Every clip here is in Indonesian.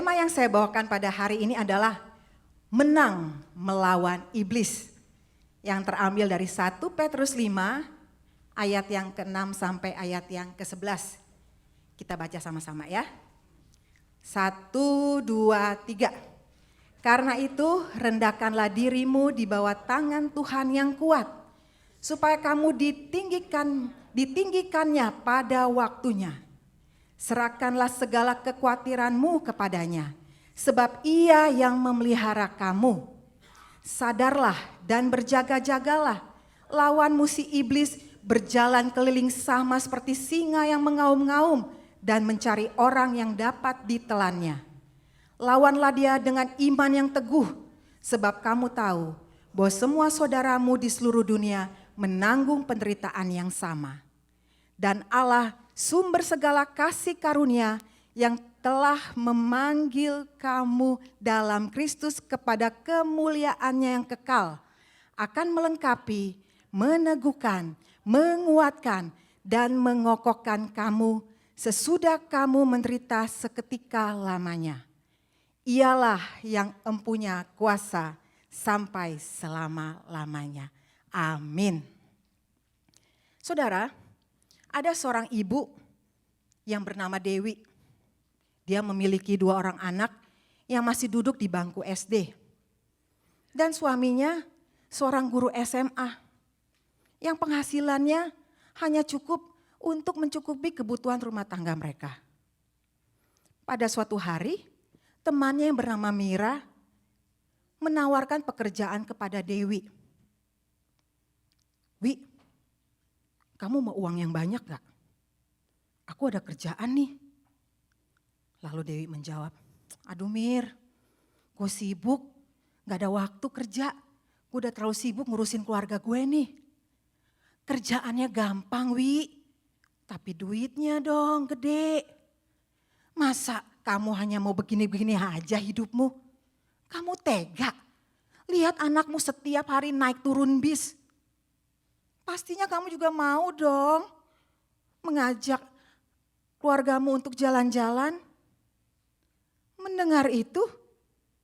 Tema yang saya bawakan pada hari ini adalah menang melawan iblis, yang terambil dari 1 Petrus 5 ayat yang ke-6 sampai ayat yang ke-11. Kita baca sama-sama ya. 1, 2, 3. Karena itu rendahkanlah dirimu di bawah tangan Tuhan yang kuat, supaya kamu ditinggikannya pada waktunya. Serahkanlah segala kekhawatiranmu kepadanya, sebab Ia yang memelihara kamu. Sadarlah dan berjaga-jagalah, lawan musuh iblis berjalan keliling sama seperti singa yang mengaum-ngaum dan mencari orang yang dapat ditelannya. Lawanlah dia dengan iman yang teguh, sebab kamu tahu bahwa semua saudaramu di seluruh dunia menanggung penderitaan yang sama. Dan Allah, sumber segala kasih karunia, yang telah memanggil kamu dalam Kristus kepada kemuliaannya yang kekal, akan melengkapi, meneguhkan, menguatkan, dan mengokohkan kamu sesudah kamu menderita seketika lamanya. Ialah yang empunya kuasa sampai selama-lamanya. Amin. Saudara, ada seorang ibu yang bernama Dewi. Dia memiliki 2 orang anak yang masih duduk di bangku SD. Dan suaminya seorang guru SMA yang penghasilannya hanya cukup untuk mencukupi kebutuhan rumah tangga mereka. Pada suatu hari, temannya yang bernama Mira menawarkan pekerjaan kepada Dewi. Wi, kamu mau uang yang banyak gak? Aku ada kerjaan nih. Lalu Dewi menjawab, aduh Mir, gue sibuk, gak ada waktu kerja. Gue udah terlalu sibuk ngurusin keluarga gue nih. Kerjaannya gampang Wi, tapi duitnya dong gede. Masa kamu hanya mau begini-begini aja hidupmu? Kamu tega? Lihat anakmu setiap hari naik turun bis. Pastinya kamu juga mau dong mengajak keluargamu untuk jalan-jalan. Mendengar itu,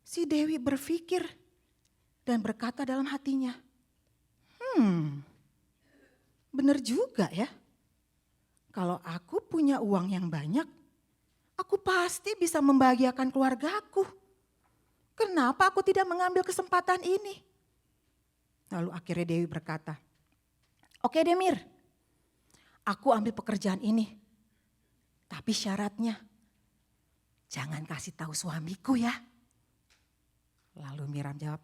si Dewi berpikir dan berkata dalam hatinya, benar juga ya. Kalau aku punya uang yang banyak, aku pasti bisa membahagiakan keluargaku. Kenapa aku tidak mengambil kesempatan ini? Lalu akhirnya Dewi berkata, oke Demir, aku ambil pekerjaan ini. Tapi syaratnya, jangan kasih tahu suamiku ya. Lalu Mira jawab,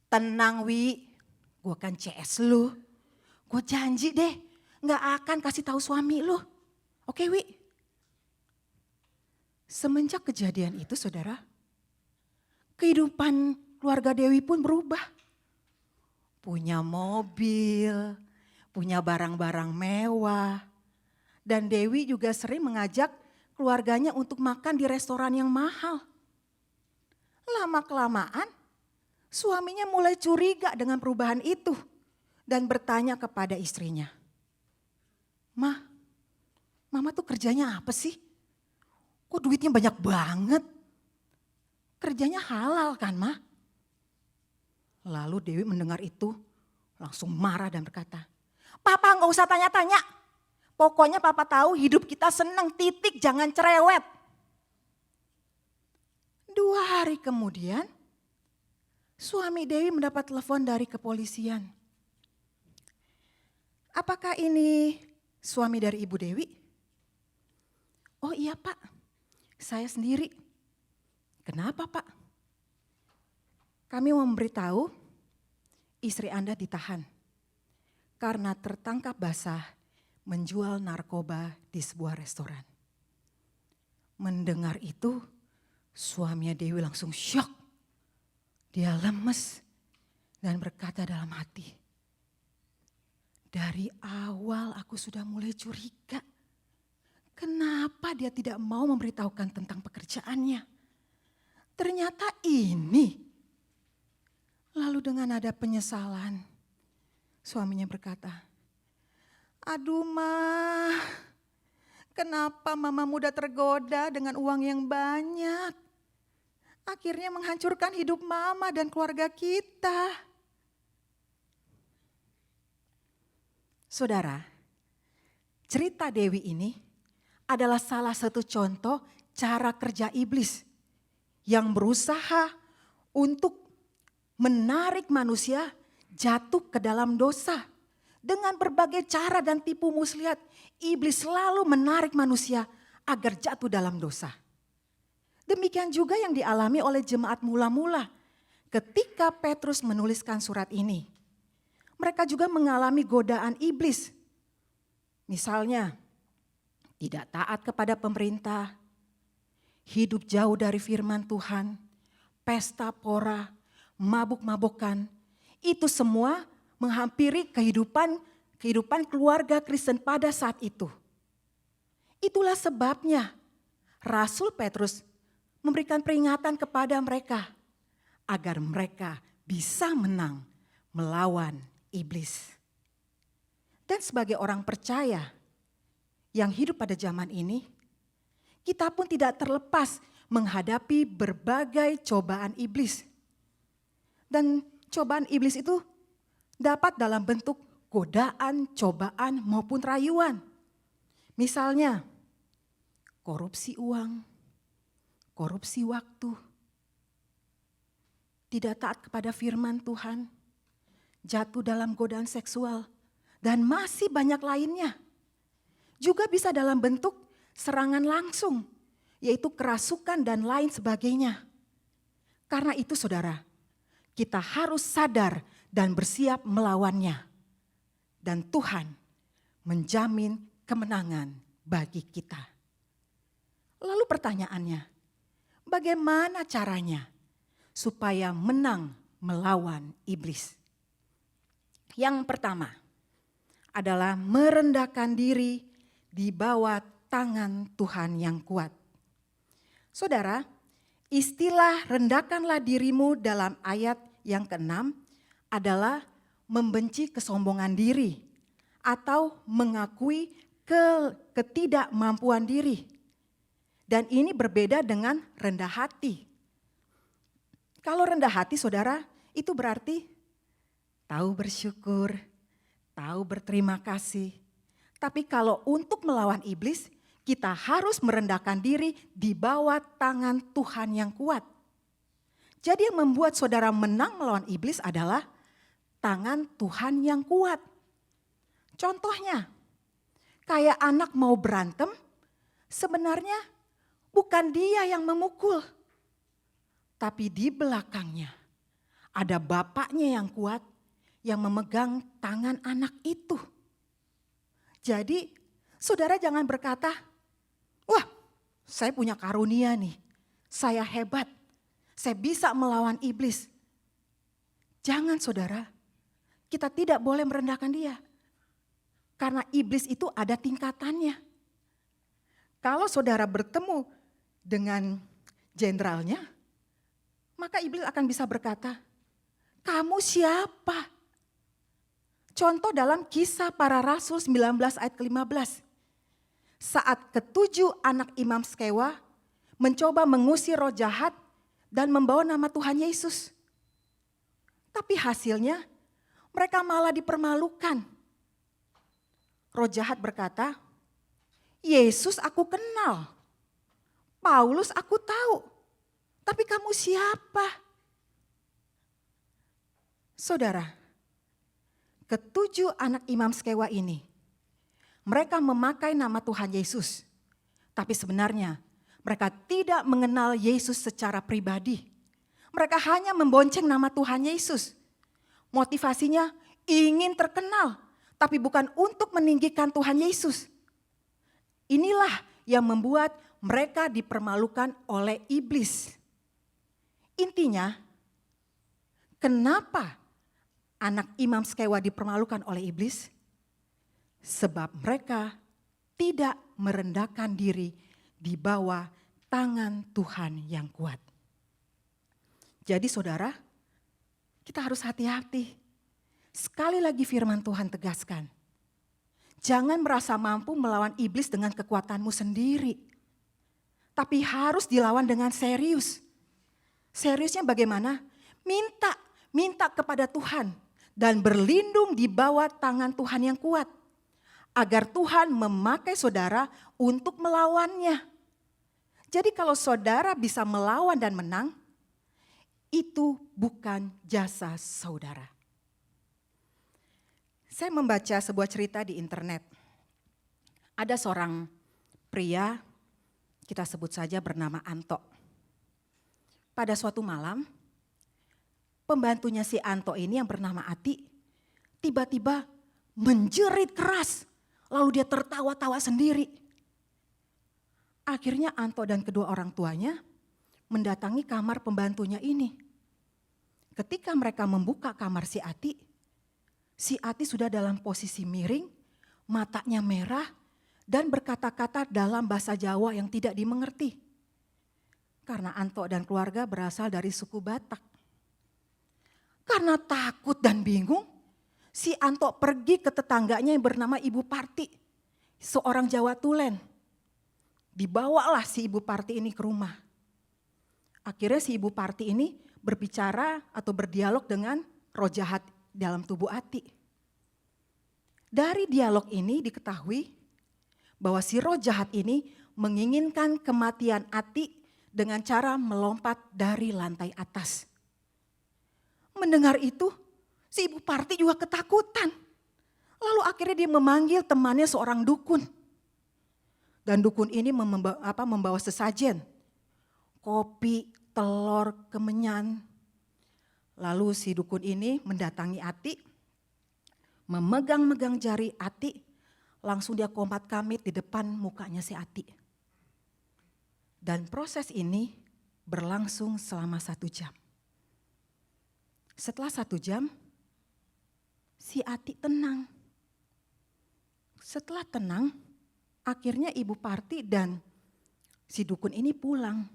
tenang Wi, gue kan CS lu. Gue janji deh, gak akan kasih tahu suami lu. Oke Wi. Semenjak kejadian itu saudara, kehidupan keluarga Dewi pun berubah. Punya mobil, punya barang-barang mewah. Dan Dewi juga sering mengajak keluarganya untuk makan di restoran yang mahal. Lama-kelamaan suaminya mulai curiga dengan perubahan itu dan bertanya kepada istrinya, Mama tuh kerjanya apa sih? Kok duitnya banyak banget? Kerjanya halal kan Ma? Lalu Dewi mendengar itu langsung marah dan berkata, Papa gak usah tanya-tanya. Pokoknya Papa tahu hidup kita senang, titik, jangan cerewet. 2 hari kemudian suami Dewi mendapat telepon dari kepolisian. Apakah ini suami dari Ibu Dewi? Oh iya Pak, saya sendiri. Kenapa Pak? Kami mau memberitahu istri Anda ditahan karena tertangkap basah menjual narkoba di sebuah restoran. Mendengar itu, suaminya Dewi langsung syok. Dia lemes dan berkata dalam hati, dari awal aku sudah mulai curiga. Kenapa dia tidak mau memberitahukan tentang pekerjaannya? Ternyata ini. Lalu dengan nada penyesalan, suaminya berkata, aduh Ma, kenapa Mama mudah tergoda dengan uang yang banyak? akhirnya menghancurkan hidup mama dan keluarga kita. Saudara, cerita Dewi ini adalah salah satu contoh cara kerja iblis yang berusaha untuk menarik manusia jatuh ke dalam dosa. Dengan berbagai cara dan tipu muslihat, iblis selalu menarik manusia agar jatuh dalam dosa. Demikian juga yang dialami oleh jemaat mula-mula ketika Petrus menuliskan surat ini. Mereka juga mengalami godaan iblis. Misalnya, tidak taat kepada pemerintah, hidup jauh dari firman Tuhan, pesta pora, mabuk-mabukan. Itu semua menghampiri kehidupan keluarga Kristen pada saat itu. Itulah sebabnya Rasul Petrus memberikan peringatan kepada mereka agar mereka bisa menang melawan iblis. Dan sebagai orang percaya yang hidup pada zaman ini, kita pun tidak terlepas menghadapi berbagai cobaan iblis. Dan cobaan iblis itu dapat dalam bentuk godaan, cobaan maupun rayuan. Misalnya korupsi uang, korupsi waktu, tidak taat kepada firman Tuhan, jatuh dalam godaan seksual, dan masih banyak lainnya. Juga bisa dalam bentuk serangan langsung, yaitu kerasukan dan lain sebagainya. Karena itu saudara, kita harus sadar dan bersiap melawannya. Dan Tuhan menjamin kemenangan bagi kita. Lalu pertanyaannya, bagaimana caranya supaya menang melawan iblis? Yang pertama adalah merendahkan diri di bawah tangan Tuhan yang kuat. Saudara, istilah rendahkanlah dirimu dalam ayat yang ke-6 adalah membenci kesombongan diri atau mengakui ketidakmampuan diri. Dan ini berbeda dengan rendah hati. Kalau rendah hati saudara, itu berarti tahu bersyukur, tahu berterima kasih. Tapi kalau untuk melawan iblis, kita harus merendahkan diri di bawah tangan Tuhan yang kuat. Jadi yang membuat saudara menang melawan iblis adalah tangan Tuhan yang kuat. Contohnya, kayak anak mau berantem, sebenarnya bukan dia yang memukul. Tapi di belakangnya ada bapaknya yang kuat yang memegang tangan anak itu. Jadi saudara jangan berkata, wah saya punya karunia nih, saya hebat, saya bisa melawan iblis. Jangan saudara, kita tidak boleh merendahkan dia. Karena iblis itu ada tingkatannya. Kalau saudara bertemu dengan jenderalnya, maka iblis akan bisa berkata, kamu siapa? Contoh dalam Kisah Para Rasul 19 ayat ke-15. Saat ketujuh anak imam Skewa mencoba mengusir roh jahat dan membawa nama Tuhan Yesus. Tapi hasilnya mereka malah dipermalukan. Roh jahat berkata, Yesus aku kenal, Paulus aku tahu, tapi kamu siapa? Saudara, ketujuh anak imam Skewa ini, mereka memakai nama Tuhan Yesus. Tapi sebenarnya mereka tidak mengenal Yesus secara pribadi. Mereka hanya membonceng nama Tuhan Yesus. Motivasinya ingin terkenal, tapi bukan untuk meninggikan Tuhan Yesus. Inilah yang membuat mereka dipermalukan oleh iblis. Intinya, kenapa anak imam Skewa dipermalukan oleh iblis? Sebab mereka tidak merendahkan diri di bawah tangan Tuhan yang kuat. Jadi saudara, kita harus hati-hati. Sekali lagi firman Tuhan tegaskan, jangan merasa mampu melawan iblis dengan kekuatanmu sendiri. Tapi harus dilawan dengan serius. Seriusnya bagaimana? Minta kepada Tuhan dan berlindung di bawah tangan Tuhan yang kuat. Agar Tuhan memakai saudara untuk melawannya. Jadi kalau saudara bisa melawan dan menang, itu bukan jasa saudara. Saya membaca sebuah cerita di internet. Ada seorang pria, kita sebut saja bernama Anto. Pada suatu malam, pembantunya si Anto ini yang bernama Ati, tiba-tiba menjerit keras. Lalu dia tertawa-tawa sendiri. Akhirnya Anto dan kedua orang tuanya mendatangi kamar pembantunya ini. Ketika mereka membuka kamar si Ati sudah dalam posisi miring, matanya merah dan berkata-kata dalam bahasa Jawa yang tidak dimengerti. Karena Anto dan keluarga berasal dari suku Batak. Karena takut dan bingung, si Anto pergi ke tetangganya yang bernama Ibu Parti, seorang Jawa Tulen. Dibawalah si Ibu Parti ini ke rumah. Akhirnya si Ibu Parti ini berbicara atau berdialog dengan roh jahat dalam tubuh Ati. Dari dialog ini diketahui bahwa si roh jahat ini menginginkan kematian Ati dengan cara melompat dari lantai atas. Mendengar itu, si Ibu Parti juga ketakutan. Lalu akhirnya dia memanggil temannya seorang dukun. Dan dukun ini membawa sesajen. Kopi, telur, kemenyan. Lalu si dukun ini mendatangi Ati. Memegang-megang jari Ati. Langsung dia kompat-kamit di depan mukanya si Ati. Dan proses ini berlangsung selama 1 jam. Setelah 1 jam, si Ati tenang. Setelah tenang, akhirnya Ibu Parti dan si dukun ini pulang.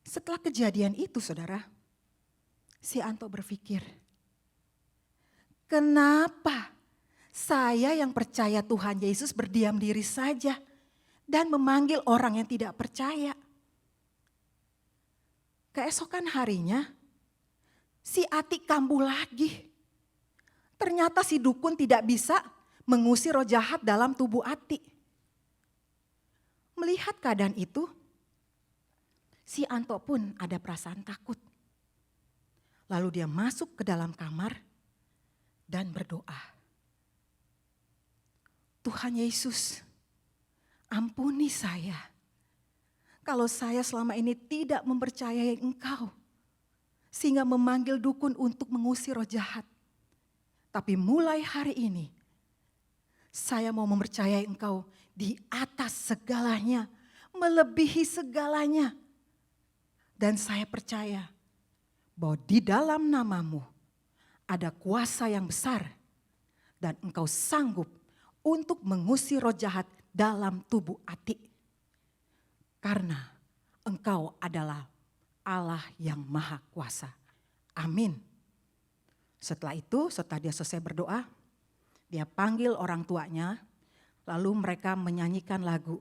Setelah kejadian itu saudara, si Anto berpikir, kenapa saya yang percaya Tuhan Yesus berdiam diri saja dan memanggil orang yang tidak percaya? Keesokan harinya, si Ati kambuh lagi. Ternyata si dukun tidak bisa mengusir roh jahat dalam tubuh Ati. Melihat keadaan itu, si Anto pun ada perasaan takut. Lalu dia masuk ke dalam kamar dan berdoa. Tuhan Yesus, ampuni saya. Kalau saya selama ini tidak mempercayai Engkau, sehingga memanggil dukun untuk mengusir roh jahat. Tapi mulai hari ini, saya mau mempercayai Engkau di atas segalanya, melebihi segalanya. Dan saya percaya bahwa di dalam nama-Mu ada kuasa yang besar dan Engkau sanggup untuk mengusir roh jahat dalam tubuh Ati. Karena Engkau adalah Allah yang maha kuasa. Amin. Setelah itu, setelah dia selesai berdoa, dia panggil orang tuanya, lalu mereka menyanyikan lagu.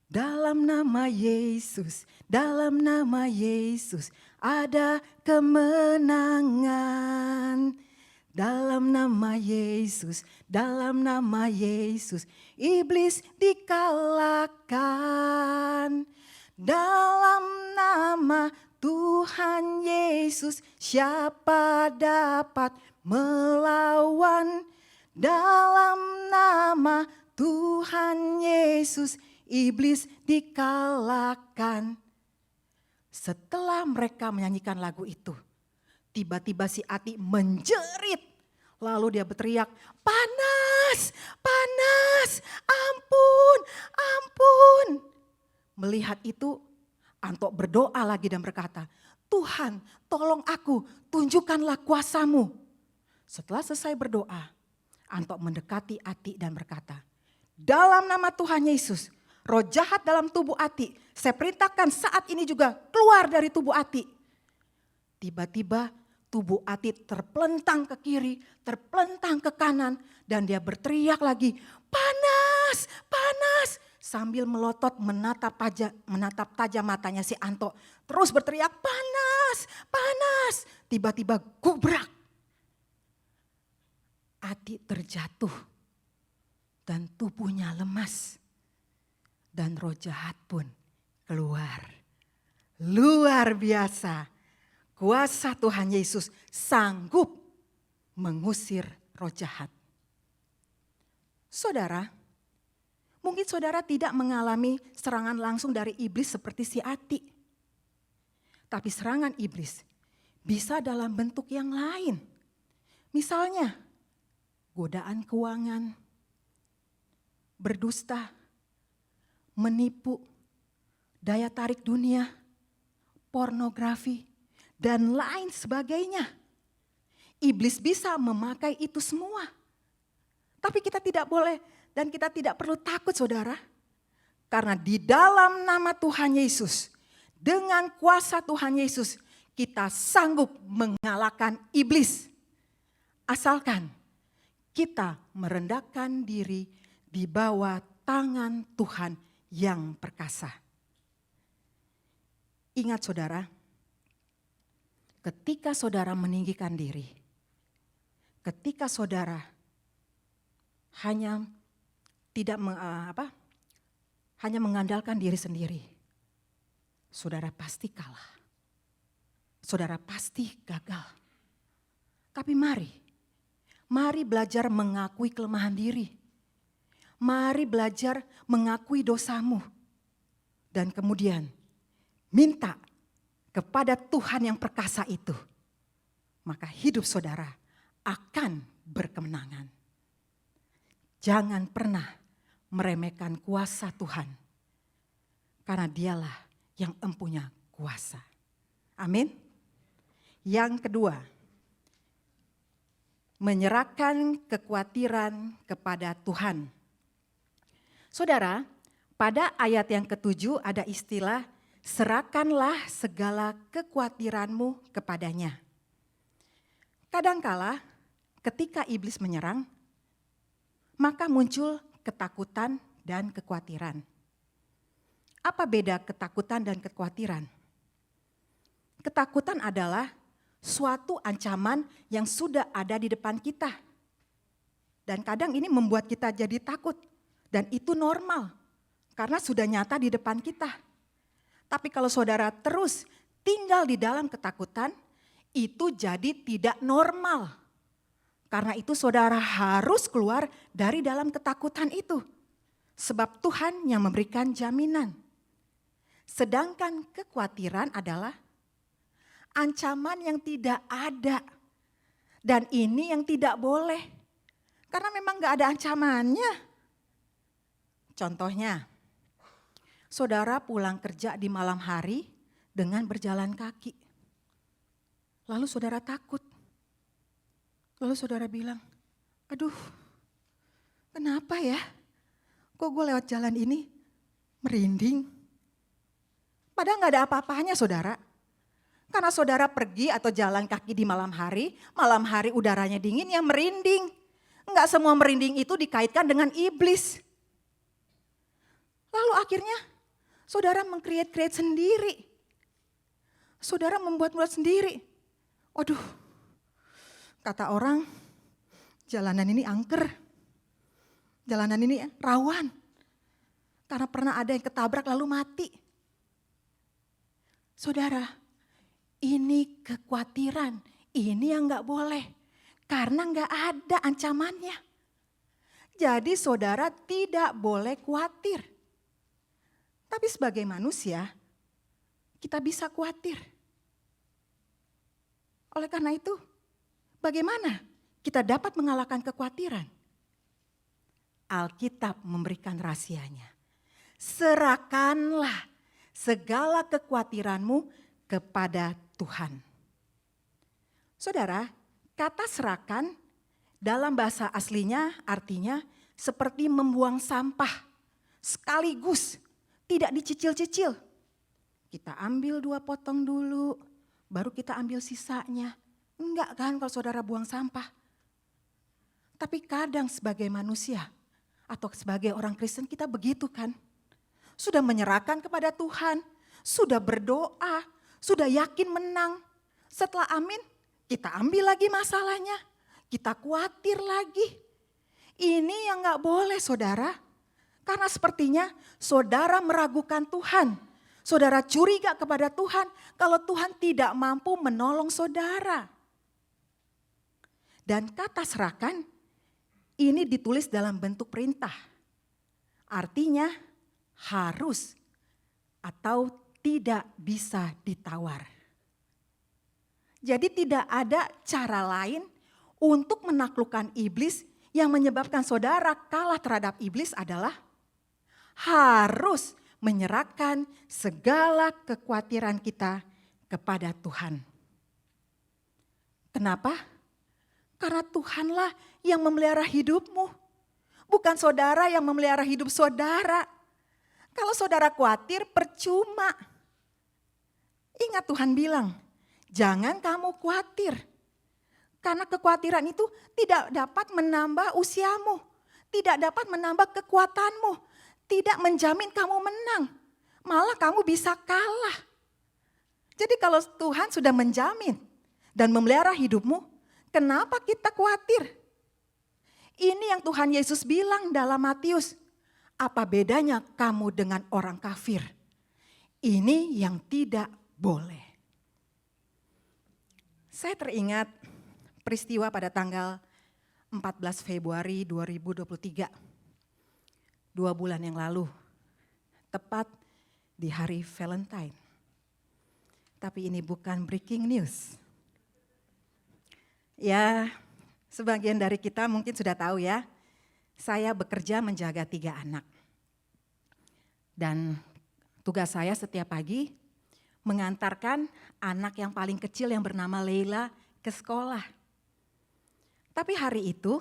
Dalam nama Yesus, dalam nama Yesus ada kemenangan. Dalam nama Yesus, dalam nama Yesus iblis dikalahkan. Dalam nama Tuhan Yesus siapa dapat melawan? Dalam nama Tuhan Yesus iblis dikalahkan. Setelah mereka menyanyikan lagu itu, tiba-tiba si Ati menjerit. Lalu dia berteriak, panas, panas, ampun, ampun. Melihat itu, Anto berdoa lagi dan berkata, Tuhan tolong aku, tunjukkanlah kuasa-Mu. Setelah selesai berdoa, Anto mendekati Ati dan berkata, dalam nama Tuhan Yesus, roh jahat dalam tubuh Ati, saya perintahkan saat ini juga keluar dari tubuh Ati. Tiba-tiba tubuh Ati terpelentang ke kiri, terpelentang ke kanan, dan dia berteriak lagi, panas, panas. sambil melotot menatap tajam matanya si Anto. Terus berteriak, panas, panas. Tiba-tiba gubrak. Ati terjatuh dan tubuhnya lemas. Dan roh jahat pun keluar. Luar biasa. Kuasa Tuhan Yesus sanggup mengusir roh jahat. Saudara, mungkin saudara tidak mengalami serangan langsung dari iblis seperti si Ati. Tapi serangan iblis bisa dalam bentuk yang lain. Misalnya, godaan keuangan, berdusta, menipu, daya tarik dunia, pornografi, dan lain sebagainya. Iblis bisa memakai itu semua. Tapi kita tidak boleh dan kita tidak perlu takut saudara. Karena di dalam nama Tuhan Yesus, dengan kuasa Tuhan Yesus, kita sanggup mengalahkan iblis. Asalkan kita merendahkan diri di bawah tangan Tuhan yang perkasa. Ingat saudara, ketika saudara meninggikan diri, ketika saudara hanya mengandalkan diri sendiri, saudara pasti kalah. Saudara pasti gagal. Tapi mari belajar mengakui kelemahan diri. Mari belajar mengakui dosamu. Dan kemudian minta kepada Tuhan yang perkasa itu. Maka hidup saudara akan berkemenangan. Jangan pernah meremehkan kuasa Tuhan. Karena dialah yang empunya kuasa. Amin. Yang kedua, menyerahkan kekhawatiran kepada Tuhan. Saudara, pada ayat yang ke-7 ada istilah, serahkanlah segala kekhawatiranmu kepadanya. Kadangkala ketika iblis menyerang, maka muncul ketakutan dan kekhawatiran. Apa beda ketakutan dan kekhawatiran? Ketakutan adalah suatu ancaman yang sudah ada di depan kita. Dan kadang ini membuat kita jadi takut. Dan itu normal, karena sudah nyata di depan kita. Tapi kalau saudara terus tinggal di dalam ketakutan, itu jadi tidak normal. Karena itu saudara harus keluar dari dalam ketakutan itu. Sebab Tuhan yang memberikan jaminan. Sedangkan kekhawatiran adalah ancaman yang tidak ada. Dan ini yang tidak boleh. Karena memang gak ada ancamannya. Contohnya, saudara pulang kerja di malam hari dengan berjalan kaki. Lalu saudara takut. Lalu saudara bilang, aduh kenapa ya? Kok gue lewat jalan ini merinding? Padahal gak ada apa-apanya saudara. Karena saudara pergi atau jalan kaki di malam hari udaranya dingin ya merinding. Enggak semua merinding itu dikaitkan dengan iblis. Lalu akhirnya saudara meng-create sendiri. Saudara membuat sendiri. Waduh. Kata orang, jalanan ini angker, jalanan ini rawan. Karena pernah ada yang ketabrak lalu mati. Saudara, ini kekhawatiran, ini yang gak boleh. Karena gak ada ancamannya. Jadi saudara tidak boleh khawatir. Tapi sebagai manusia, kita bisa khawatir. Oleh karena itu, bagaimana kita dapat mengalahkan kekhawatiran? Alkitab memberikan rahasianya. Serahkanlah segala kekhawatiranmu kepada Tuhan. Saudara, kata serahkan dalam bahasa aslinya artinya seperti membuang sampah. Sekaligus, tidak dicicil-cicil. Kita ambil 2 potong dulu, baru kita ambil sisanya. Enggak kan kalau saudara buang sampah. Tapi kadang sebagai manusia atau sebagai orang Kristen kita begitu kan. sudah menyerahkan kepada Tuhan, sudah berdoa, sudah yakin menang. Setelah amin, kita ambil lagi masalahnya, kita khawatir lagi. Ini yang gak boleh saudara, karena sepertinya saudara meragukan Tuhan. Saudara curiga kepada Tuhan kalau Tuhan tidak mampu menolong saudara. Dan kata serahkan ini ditulis dalam bentuk perintah. Artinya harus atau tidak bisa ditawar. Jadi tidak ada cara lain untuk menaklukkan iblis yang menyebabkan saudara kalah terhadap iblis adalah harus menyerahkan segala kekhawatiran kita kepada Tuhan. Kenapa? Karena Tuhanlah yang memelihara hidupmu. Bukan saudara yang memelihara hidup saudara. Kalau saudara khawatir percuma. Ingat Tuhan bilang, jangan kamu khawatir. Karena kekhawatiran itu tidak dapat menambah usiamu. Tidak dapat menambah kekuatanmu. Tidak menjamin kamu menang, malah kamu bisa kalah. Jadi kalau Tuhan sudah menjamin dan memelihara hidupmu, kenapa kita khawatir? Ini yang Tuhan Yesus bilang dalam Matius, apa bedanya kamu dengan orang kafir? Ini yang tidak boleh. Saya teringat peristiwa pada tanggal 14 Februari 2023. 2 bulan yang lalu, tepat di hari Valentine. Tapi ini bukan breaking news. Ya, sebagian dari kita mungkin sudah tahu ya, saya bekerja menjaga 3 anak. Dan tugas saya setiap pagi mengantarkan anak yang paling kecil yang bernama Leila ke sekolah. Tapi hari itu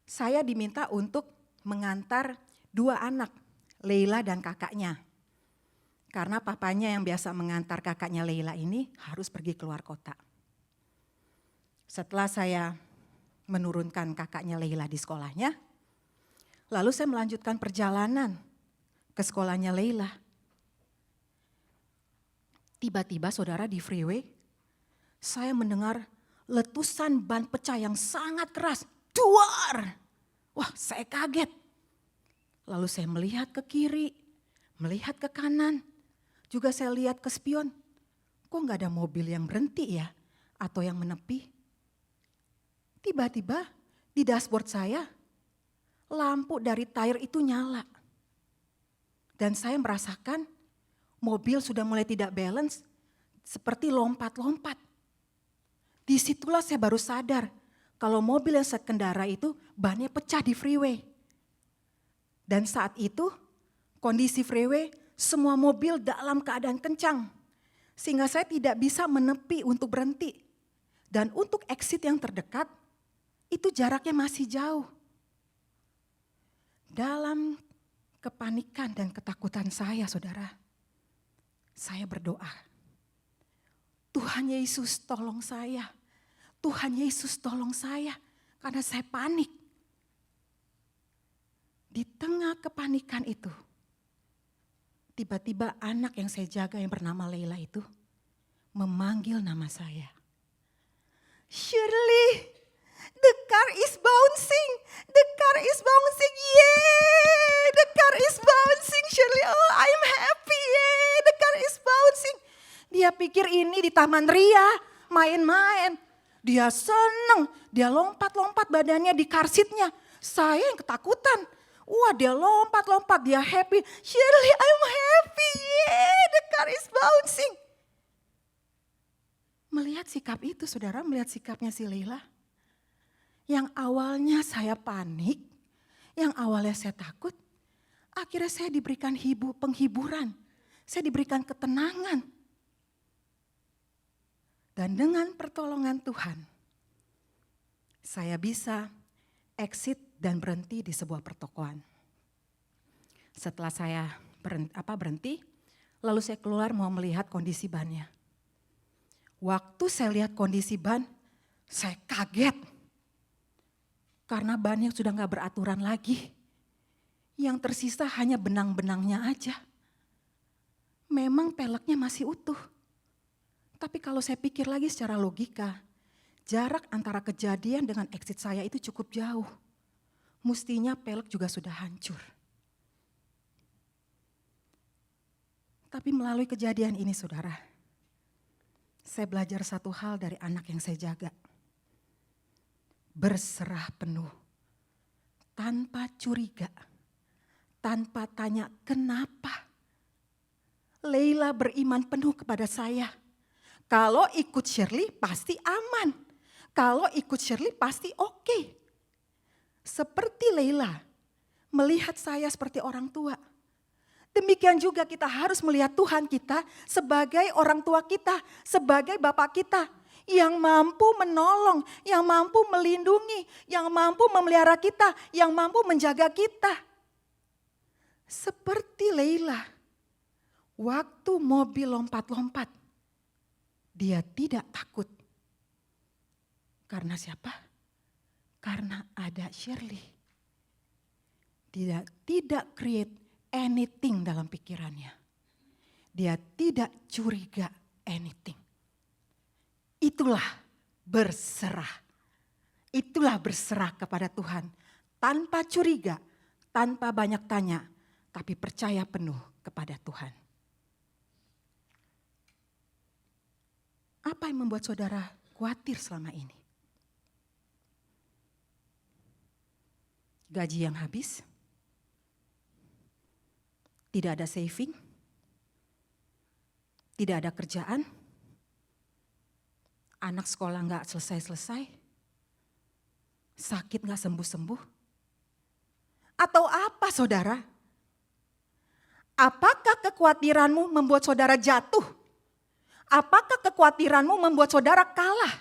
saya diminta untuk mengantar 2 anak, Leila dan kakaknya. Karena papanya yang biasa mengantar kakaknya Leila ini harus pergi keluar kota. Setelah saya menurunkan kakaknya Leila di sekolahnya, lalu saya melanjutkan perjalanan ke sekolahnya Leila. Tiba-tiba saudara di freeway, saya mendengar letusan ban pecah yang sangat keras. Duar! Wah, saya kaget. Lalu saya melihat ke kiri, melihat ke kanan. Juga saya lihat ke spion. Kok gak ada mobil yang berhenti ya? Atau yang menepi? Tiba-tiba di dashboard saya, lampu dari tire itu nyala. Dan saya merasakan mobil sudah mulai tidak balance, seperti lompat-lompat. Disitulah saya baru sadar, kalau mobil yang saya kendara itu bannya pecah di freeway. Dan saat itu kondisi freeway semua mobil dalam keadaan kencang. Sehingga saya tidak bisa menepi untuk berhenti. Dan untuk exit yang terdekat itu jaraknya masih jauh. Dalam kepanikan dan ketakutan saya saudara, saya berdoa. Tuhan Yesus tolong saya. Tuhan Yesus tolong saya karena saya panik. Di tengah kepanikan itu, tiba-tiba anak yang saya jaga yang bernama Leila itu memanggil nama saya. Shirley, the car is bouncing, the car is bouncing, yeah, the car is bouncing Shirley, oh I'm happy, yeah, the car is bouncing. Dia pikir ini di Taman Ria, main-main. Dia seneng, dia lompat-lompat badannya di car seat-nya. Saya yang ketakutan. Wah dia lompat-lompat, dia happy. Shirley I'm happy, yeah the car is bouncing. Melihat sikap itu saudara, melihat sikapnya si Leila. Yang awalnya saya panik, yang awalnya saya takut. Akhirnya saya diberikan penghiburan, saya diberikan ketenangan. Dan dengan pertolongan Tuhan, saya bisa exit dan berhenti di sebuah pertokoan. Setelah saya berhenti, lalu saya keluar mau melihat kondisi bannya. Waktu saya lihat kondisi ban, saya kaget. Karena bannya sudah gak beraturan lagi. Yang tersisa hanya benang-benangnya aja. Memang peleknya masih utuh. Tapi kalau saya pikir lagi secara logika, jarak antara kejadian dengan exit saya itu cukup jauh. Mestinya pelek juga sudah hancur. Tapi melalui kejadian ini saudara, saya belajar satu hal dari anak yang saya jaga. Berserah penuh, tanpa curiga, tanpa tanya kenapa. Leila beriman penuh kepada saya. Kalau ikut Shirley pasti aman. Kalau ikut Shirley pasti oke. Seperti Leila melihat saya seperti orang tua. Demikian juga kita harus melihat Tuhan kita sebagai orang tua kita, sebagai Bapak kita yang mampu menolong, yang mampu melindungi, yang mampu memelihara kita, yang mampu menjaga kita. Seperti Leila, waktu mobil lompat-lompat, dia tidak takut. Karena siapa? Karena ada Shirley. Dia tidak create anything dalam pikirannya. Dia tidak curiga anything. Itulah berserah. Itulah berserah kepada Tuhan. Tanpa curiga, tanpa banyak tanya, tapi percaya penuh kepada Tuhan. Apa yang membuat saudara khawatir selama ini? Gaji yang habis? Tidak ada saving, tidak ada kerjaan, anak sekolah nggak selesai-selesai, sakit nggak sembuh-sembuh, atau apa saudara? Apakah kekhawatiranmu membuat saudara jatuh? Apakah kekhawatiranmu membuat saudara kalah?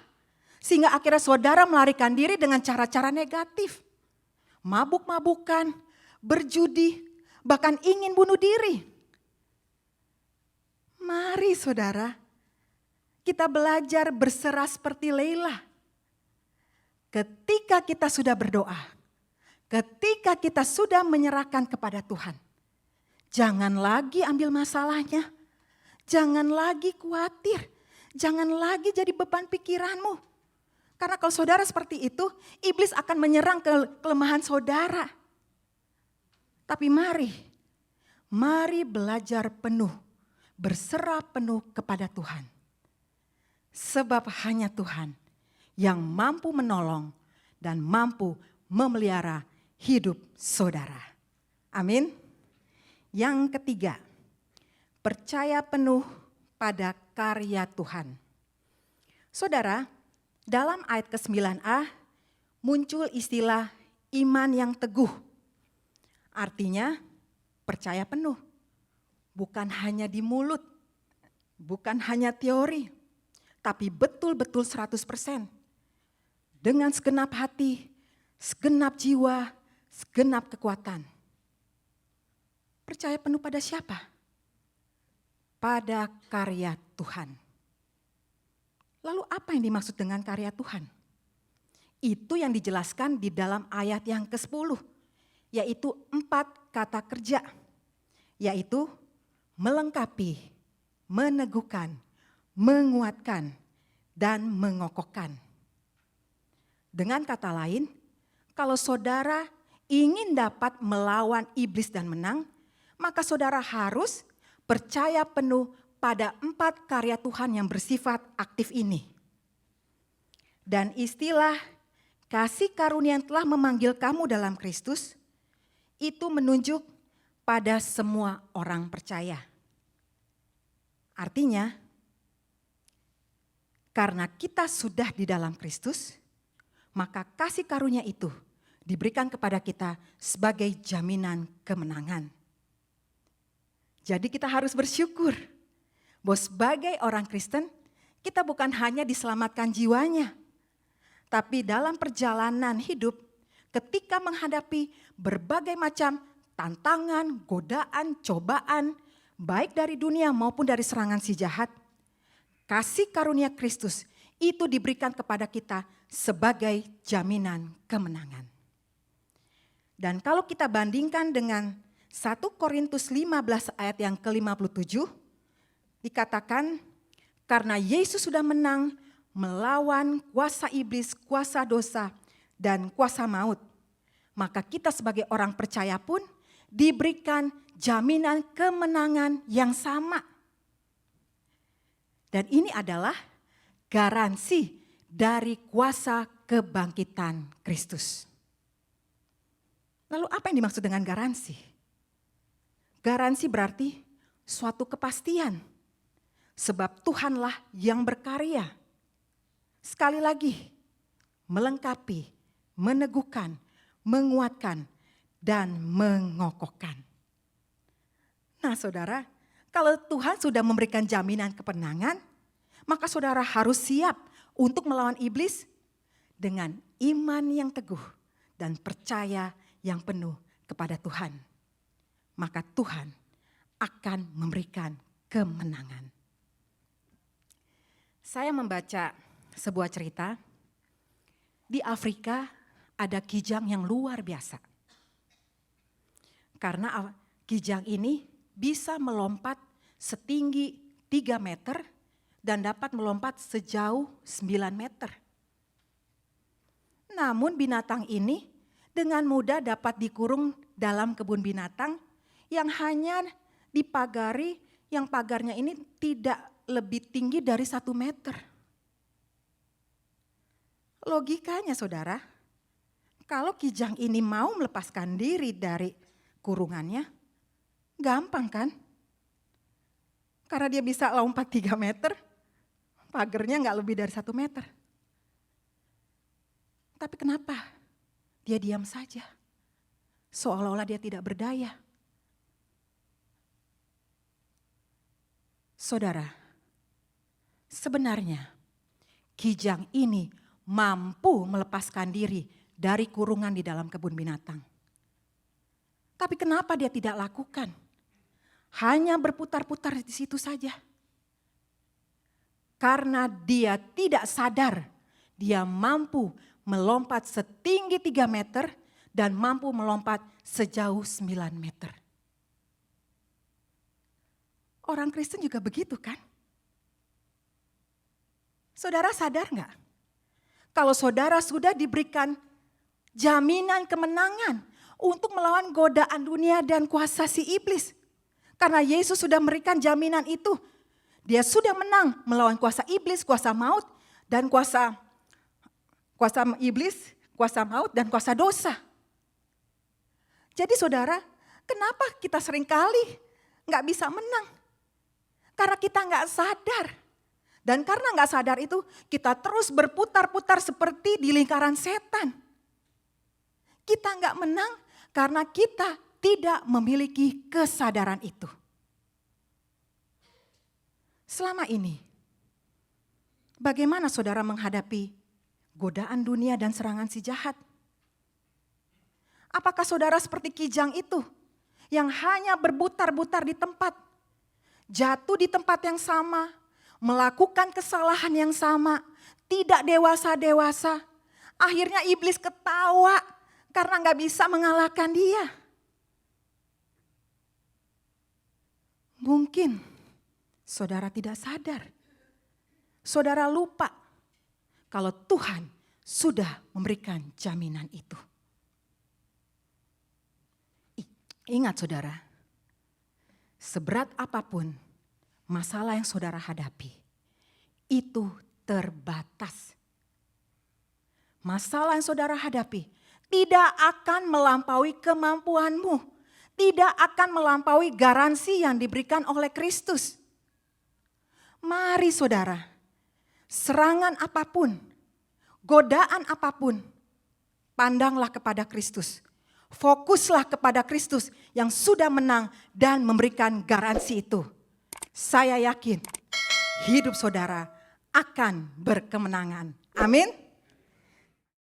Sehingga akhirnya saudara melarikan diri dengan cara-cara negatif. Mabuk-mabukan, berjudi, bahkan ingin bunuh diri. Mari saudara, kita belajar berserah seperti Leila. Ketika kita sudah berdoa, ketika kita sudah menyerahkan kepada Tuhan, jangan lagi ambil masalahnya, jangan lagi khawatir, jangan lagi jadi beban pikiranmu. Karena kalau saudara seperti itu, iblis akan menyerang kelemahan saudara. Tapi mari belajar penuh, berserah penuh kepada Tuhan. Sebab hanya Tuhan yang mampu menolong dan mampu memelihara hidup saudara. Amin. Yang ketiga, percaya penuh pada karya Tuhan. Saudara, dalam ayat ke-9a muncul istilah iman yang teguh. Artinya percaya penuh, bukan hanya di mulut, bukan hanya teori, tapi betul-betul 100%. Dengan segenap hati, segenap jiwa, segenap kekuatan. Percaya penuh pada siapa? Pada karya Tuhan. Lalu apa yang dimaksud dengan karya Tuhan? Itu yang dijelaskan di dalam ayat yang ke-10. Yaitu 4 kata kerja. Yaitu melengkapi, meneguhkan, menguatkan, dan mengokohkan. Dengan kata lain, kalau saudara ingin dapat melawan iblis dan menang, maka saudara harus percaya penuh pada 4 karya Tuhan yang bersifat aktif ini. Dan istilah kasih karunia yang telah memanggil kamu dalam Kristus, itu menunjuk pada semua orang percaya. Artinya, karena kita sudah di dalam Kristus, maka kasih karunia itu diberikan kepada kita sebagai jaminan kemenangan. Jadi kita harus bersyukur bahwa sebagai orang Kristen, kita bukan hanya diselamatkan jiwanya, tapi dalam perjalanan hidup, ketika menghadapi berbagai macam tantangan, godaan, cobaan, baik dari dunia maupun dari serangan si jahat, kasih karunia Kristus itu diberikan kepada kita sebagai jaminan kemenangan. Dan kalau kita bandingkan dengan 1 Korintus 15 ayat yang ke-57, dikatakan karena Yesus sudah menang melawan kuasa iblis, kuasa dosa, dan kuasa maut. Maka kita sebagai orang percaya pun diberikan jaminan kemenangan yang sama. Dan ini adalah garansi dari kuasa kebangkitan Kristus. Lalu apa yang dimaksud dengan garansi? Garansi berarti suatu kepastian. Sebab Tuhanlah yang berkarya. Sekali lagi, melengkapi, meneguhkan, menguatkan, dan mengokohkan. Nah saudara, kalau Tuhan sudah memberikan jaminan kemenangan, maka saudara harus siap untuk melawan iblis dengan iman yang teguh dan percaya yang penuh kepada Tuhan. Maka Tuhan akan memberikan kemenangan. Saya membaca sebuah cerita, di Afrika ada kijang yang luar biasa. Karena kijang ini bisa melompat setinggi 3 meter dan dapat melompat sejauh 9 meter. Namun binatang ini dengan mudah dapat dikurung dalam kebun binatang yang hanya dipagari, yang pagarnya ini tidak lebih tinggi dari 1 meter. Logikanya saudara, kalau kijang ini mau melepaskan diri dari kurungannya, gampang kan? Karena dia bisa lompat 3 meter, pagarnya nggak lebih dari 1 meter. Tapi kenapa dia diam saja? Seolah-olah dia tidak berdaya. Saudara, sebenarnya kijang ini mampu melepaskan diri dari kurungan di dalam kebun binatang. Tapi kenapa dia tidak lakukan? Hanya berputar-putar di situ saja. Karena dia tidak sadar, dia mampu melompat setinggi 3 meter dan mampu melompat sejauh 9 meter. Orang Kristen juga begitu kan? Saudara sadar enggak? Kalau saudara sudah diberikan jaminan kemenangan untuk melawan godaan dunia dan kuasa si iblis. Karena Yesus sudah memberikan jaminan itu. Dia sudah menang melawan kuasa iblis, kuasa maut, dan kuasa iblis, kuasa maut, dan kuasa dosa. Jadi saudara, kenapa kita seringkali nggak bisa menang? Karena kita nggak sadar. Dan karena nggak sadar itu, kita terus berputar-putar seperti di lingkaran setan. Kita nggak menang karena kita tidak memiliki kesadaran itu. Selama ini, bagaimana saudara menghadapi godaan dunia dan serangan si jahat? Apakah saudara seperti kijang itu yang hanya berputar-putar di tempat, jatuh di tempat yang sama, melakukan kesalahan yang sama, tidak dewasa-dewasa, akhirnya iblis ketawa karena gak bisa mengalahkan dia? Mungkin saudara tidak sadar, saudara lupa kalau Tuhan sudah memberikan jaminan itu. Ingat saudara, seberat apapun masalah yang saudara hadapi, itu terbatas. Masalah yang saudara hadapi tidak akan melampaui kemampuanmu, tidak akan melampaui garansi yang diberikan oleh Kristus. Mari saudara, serangan apapun, godaan apapun, pandanglah kepada Kristus. Fokuslah kepada Kristus yang sudah menang dan memberikan garansi itu. Saya yakin hidup saudara akan berkemenangan. Amin.